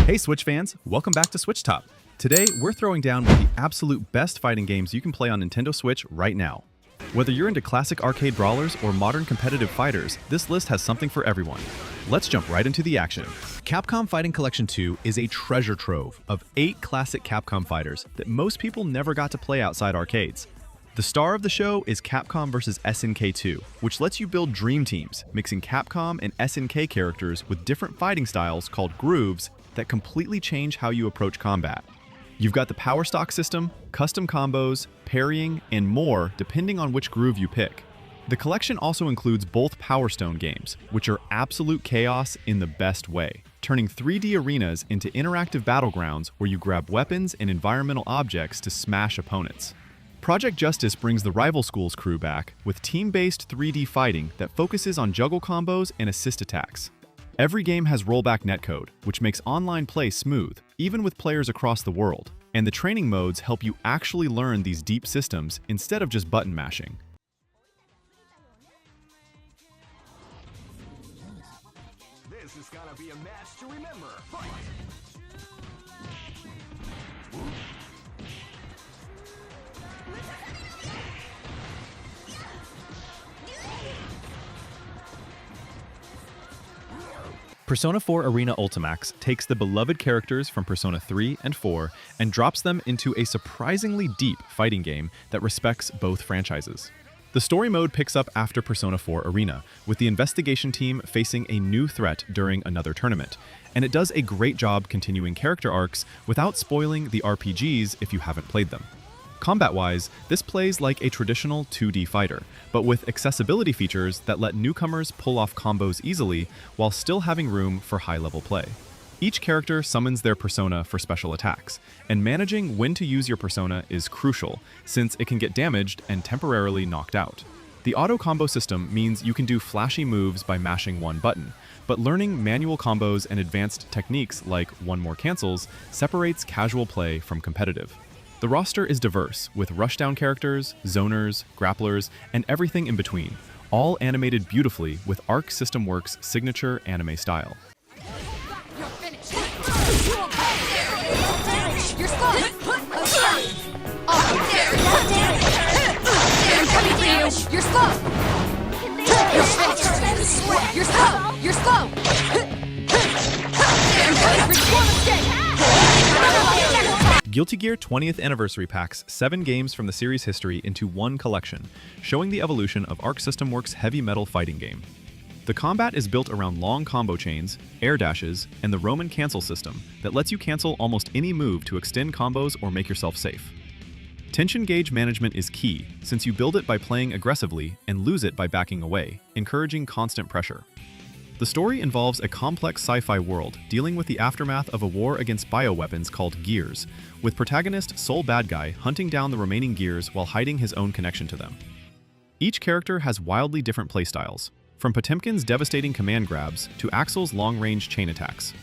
Hey Switch fans, welcome back to SwitchTop. Today, we're throwing down one of the absolute best fighting games you can play on Nintendo Switch right now. Whether you're into classic arcade brawlers or modern competitive fighters, this list has something for everyone. Let's jump right into the action. Capcom Fighting Collection 2 is a treasure trove of 8 classic Capcom fighters that most people never got to play outside arcades. The star of the show is Capcom vs SNK 2, which lets you build dream teams, mixing Capcom and SNK characters with different fighting styles called grooves that completely change how you approach combat. You've got the power stock system, custom combos, parrying, and more depending on which groove you pick. The collection also includes both Power Stone games, which are absolute chaos in the best way, turning 3D arenas into interactive battlegrounds where you grab weapons and environmental objects to smash opponents. Project Justice brings the Rival Schools crew back with team-based 3D fighting that focuses on juggle combos and assist attacks. Every game has rollback netcode, which makes online play smooth, even with players across the world, and the training modes help you actually learn these deep systems instead of just button mashing. This is gonna be a match to remember. Fight! Persona 4 Arena Ultimax takes the beloved characters from Persona 3 and 4 and drops them into a surprisingly deep fighting game that respects both franchises. The story mode picks up after Persona 4 Arena, with the investigation team facing a new threat during another tournament, and it does a great job continuing character arcs without spoiling the RPGs if you haven't played them. Combat-wise, this plays like a traditional 2D fighter, but with accessibility features that let newcomers pull off combos easily while still having room for high-level play. Each character summons their persona for special attacks, and managing when to use your persona is crucial, since it can get damaged and temporarily knocked out. The auto-combo system means you can do flashy moves by mashing one button, but learning manual combos and advanced techniques like one more cancels separates casual play from competitive. The roster is diverse, with rushdown characters, zoners, grapplers, and everything in between, all animated beautifully with Arc System Works' signature anime style. You're finished. You're slow. I'm coming for you. You're slow. You're finished. You're slow. You're slow. I'm coming for you. Guilty Gear 20th Anniversary packs 7 games from the series' history into one collection, showing the evolution of Arc System Works' heavy metal fighting game. The combat is built around long combo chains, air dashes, and the Roman cancel system that lets you cancel almost any move to extend combos or make yourself safe. Tension gauge management is key, since you build it by playing aggressively and lose it by backing away, encouraging constant pressure. The story involves a complex sci-fi world dealing with the aftermath of a war against bioweapons called Gears, with protagonist Soul Bad Guy hunting down the remaining Gears while hiding his own connection to them. Each character has wildly different playstyles, from Potemkin's devastating command grabs to Axel's long-range chain attacks.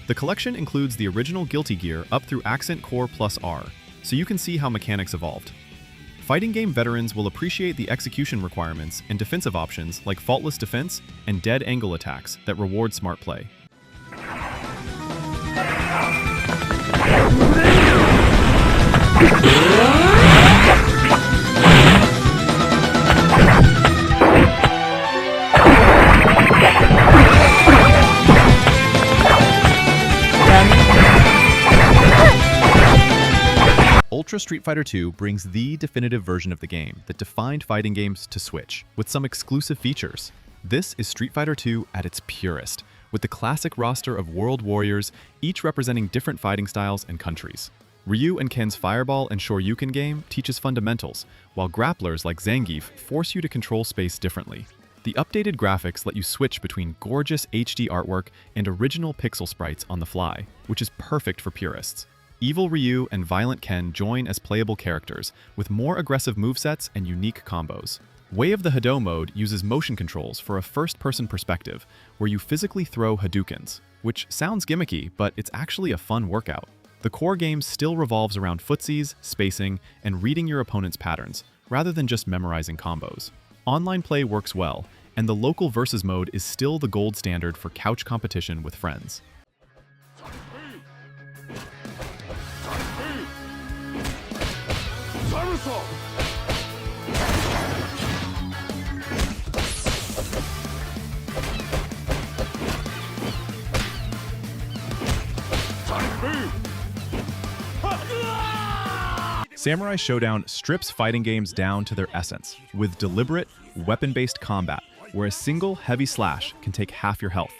The collection includes the original Guilty Gear up through Accent Core plus R, so you can see how mechanics evolved. Fighting game veterans will appreciate the execution requirements and defensive options like faultless defense and dead angle attacks that reward smart play. Ultra Street Fighter 2 brings the definitive version of the game that defined fighting games to Switch, with some exclusive features. This is Street Fighter 2 at its purest, with the classic roster of world warriors, each representing different fighting styles and countries. Ryu and Ken's Fireball and Shoryuken game teaches fundamentals, while grapplers like Zangief force you to control space differently. The updated graphics let you switch between gorgeous HD artwork and original pixel sprites on the fly, which is perfect for purists. Evil Ryu and Violent Ken join as playable characters, with more aggressive movesets and unique combos. Way of the Hado mode uses motion controls for a first-person perspective, where you physically throw Hadoukens, which sounds gimmicky, but it's actually a fun workout. The core game still revolves around footsies, spacing, and reading your opponent's patterns, rather than just memorizing combos. Online play works well, and the local versus mode is still the gold standard for couch competition with friends. Samurai Showdown strips fighting games down to their essence, with deliberate, weapon-based combat, where a single heavy slash can take half your health.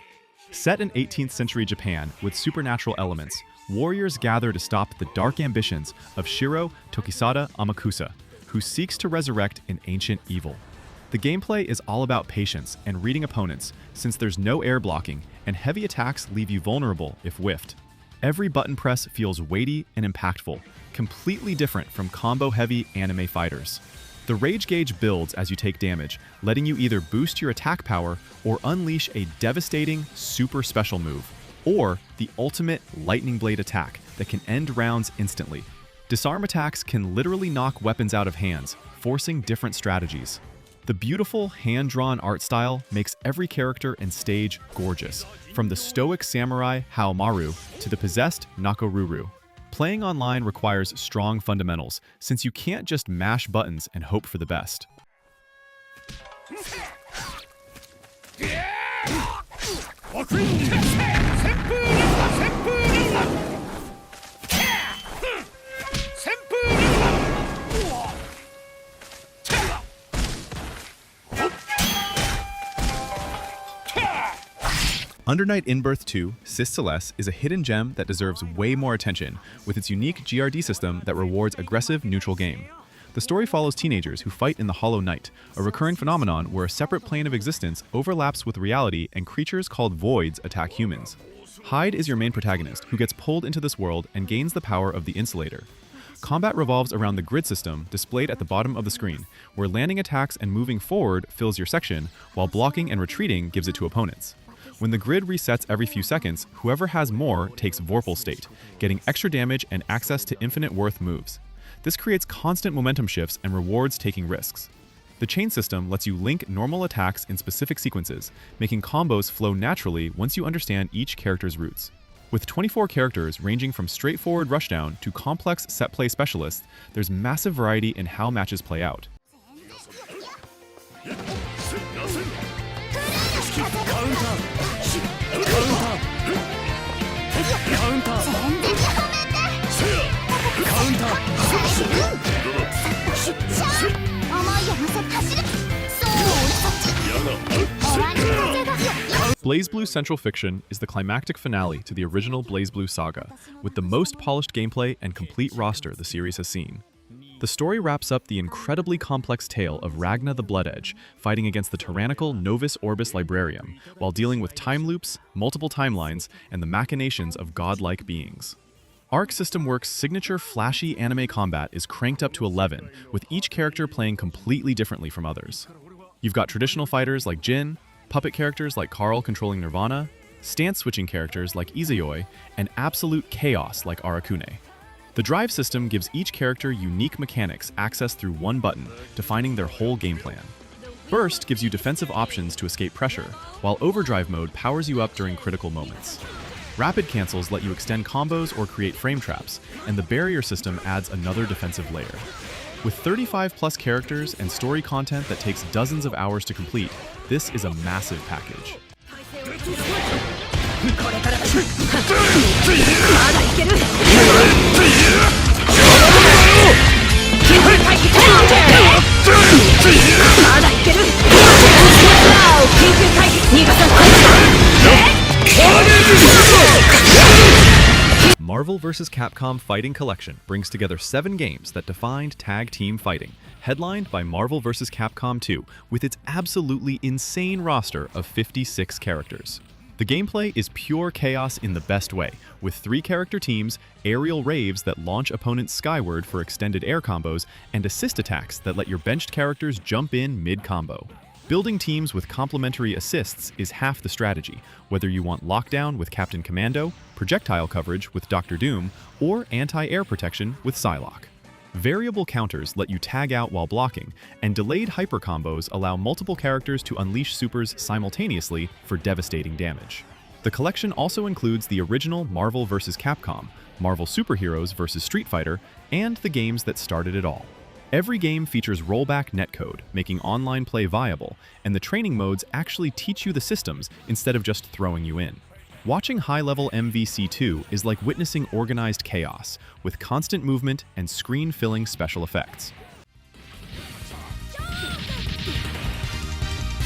Set in 18th century Japan with supernatural elements, warriors gather to stop the dark ambitions of Shiro Tokisada Amakusa, who seeks to resurrect an ancient evil. The gameplay is all about patience and reading opponents, since there's no air blocking, and heavy attacks leave you vulnerable if whiffed. Every button press feels weighty and impactful, completely different from combo-heavy anime fighters. The rage gauge builds as you take damage, letting you either boost your attack power or unleash a devastating super special move, or the ultimate lightning blade attack that can end rounds instantly. Disarm attacks can literally knock weapons out of hands, forcing different strategies. The beautiful, hand-drawn art style makes every character and stage gorgeous, from the stoic samurai Haomaru to the possessed Nakoruru. Playing online requires strong fundamentals, since you can't just mash buttons and hope for the best. Under Night In-Birth 2, Sis Celeste is a hidden gem that deserves way more attention, with its unique GRD system that rewards aggressive neutral game. The story follows teenagers who fight in the Hollow Night, a recurring phenomenon where a separate plane of existence overlaps with reality and creatures called voids attack humans. Hyde is your main protagonist, who gets pulled into this world and gains the power of the Insulator. Combat revolves around the grid system displayed at the bottom of the screen, where landing attacks and moving forward fills your section, while blocking and retreating gives it to opponents. When the grid resets every few seconds, whoever has more takes Vorpal State, getting extra damage and access to infinite worth moves. This creates constant momentum shifts and rewards taking risks. The chain system lets you link normal attacks in specific sequences, making combos flow naturally once you understand each character's roots. With 24 characters ranging from straightforward rushdown to complex set play specialists, there's massive variety in how matches play out. BlazBlue CentralFiction is the climactic finale to the original BlazBlue saga, with the most polished gameplay and complete roster the series has seen. The story wraps up the incredibly complex tale of Ragna the Blood Edge fighting against the tyrannical Novus Orbis Librarium, while dealing with time loops, multiple timelines, and the machinations of godlike beings. Arc System Works' signature flashy anime combat is cranked up to 11, with each character playing completely differently from others. You've got traditional fighters like Jin, puppet characters like Carl controlling Nirvana, stance-switching characters like Izayoi, and absolute chaos like Arakune. The drive system gives each character unique mechanics accessed through one button, defining their whole game plan. Burst gives you defensive options to escape pressure, while Overdrive mode powers you up during critical moments. Rapid cancels let you extend combos or create frame traps, and the barrier system adds another defensive layer. With 35 plus characters and story content that takes dozens of hours to complete, this is a massive package. Marvel vs. Capcom Fighting Collection brings together 7 games that defined tag team fighting, headlined by Marvel vs. Capcom 2 with its absolutely insane roster of 56 characters. The gameplay is pure chaos in the best way, with 3 character teams, aerial raves that launch opponents skyward for extended air combos, and assist attacks that let your benched characters jump in mid-combo. Building teams with complementary assists is half the strategy, whether you want lockdown with Captain Commando, projectile coverage with Dr. Doom, or anti-air protection with Psylocke. Variable counters let you tag out while blocking, and delayed hyper combos allow multiple characters to unleash supers simultaneously for devastating damage. The collection also includes the original Marvel vs. Capcom, Marvel Superheroes vs. Street Fighter, and the games that started it all. Every game features rollback netcode, making online play viable, and the training modes actually teach you the systems instead of just throwing you in. Watching high-level MVC2 is like witnessing organized chaos, with constant movement and screen-filling special effects.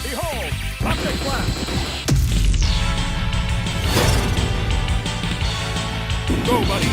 Behold, object blast! Go, buddy!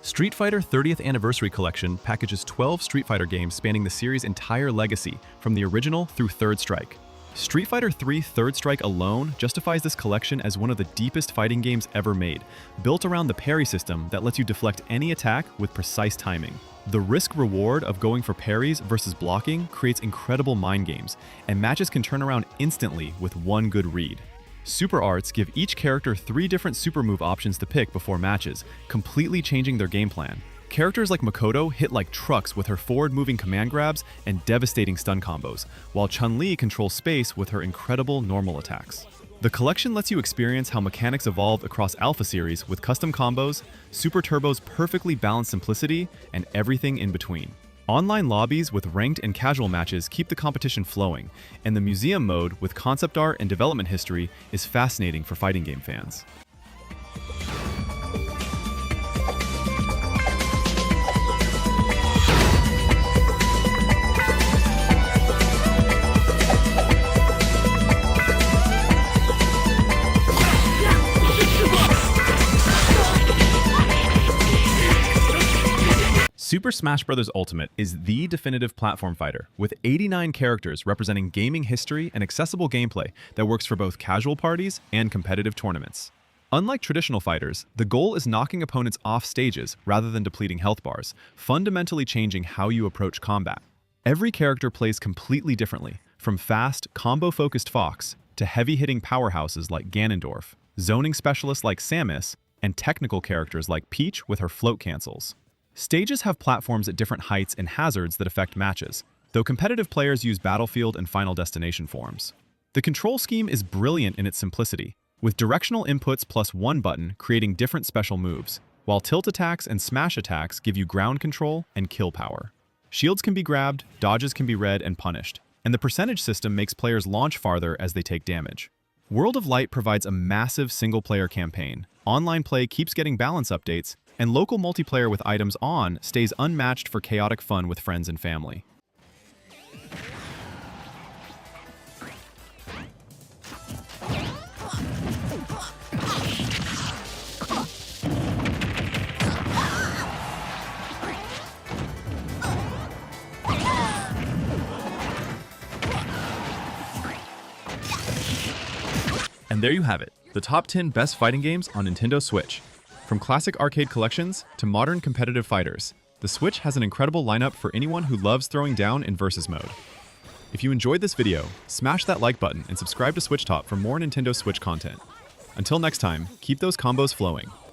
Street Fighter 30th Anniversary Collection packages 12 Street Fighter games spanning the series' entire legacy, from the original through Third Strike. Street Fighter 3 Third Strike alone justifies this collection as one of the deepest fighting games ever made, built around the parry system that lets you deflect any attack with precise timing. The risk-reward of going for parries versus blocking creates incredible mind games, and matches can turn around instantly with one good read. Super Arts give each character 3 different super move options to pick before matches, completely changing their game plan. Characters like Makoto hit like trucks with her forward-moving command grabs and devastating stun combos, while Chun-Li controls space with her incredible normal attacks. The collection lets you experience how mechanics evolved across Alpha Series with custom combos, Super Turbo's perfectly balanced simplicity, and everything in between. Online lobbies with ranked and casual matches keep the competition flowing, and the museum mode with concept art and development history is fascinating for fighting game fans. Super Smash Bros. Ultimate is the definitive platform fighter, with 89 characters representing gaming history and accessible gameplay that works for both casual parties and competitive tournaments. Unlike traditional fighters, the goal is knocking opponents off stages rather than depleting health bars, fundamentally changing how you approach combat. Every character plays completely differently, from fast, combo-focused Fox to heavy-hitting powerhouses like Ganondorf, zoning specialists like Samus, and technical characters like Peach with her float cancels. Stages have platforms at different heights and hazards that affect matches, though competitive players use Battlefield and Final Destination forms. The control scheme is brilliant in its simplicity, with directional inputs plus one button creating different special moves, while tilt attacks and smash attacks give you ground control and kill power. Shields can be grabbed, dodges can be read and punished, and the percentage system makes players launch farther as they take damage. World of Light provides a massive single-player campaign. Online play keeps getting balance updates, and local multiplayer with items on stays unmatched for chaotic fun with friends and family. And there you have it, the top 10 best fighting games on Nintendo Switch. From classic arcade collections to modern competitive fighters, the Switch has an incredible lineup for anyone who loves throwing down in versus mode. If you enjoyed this video, smash that like button and subscribe to SwitchTop for more Nintendo Switch content. Until next time, keep those combos flowing.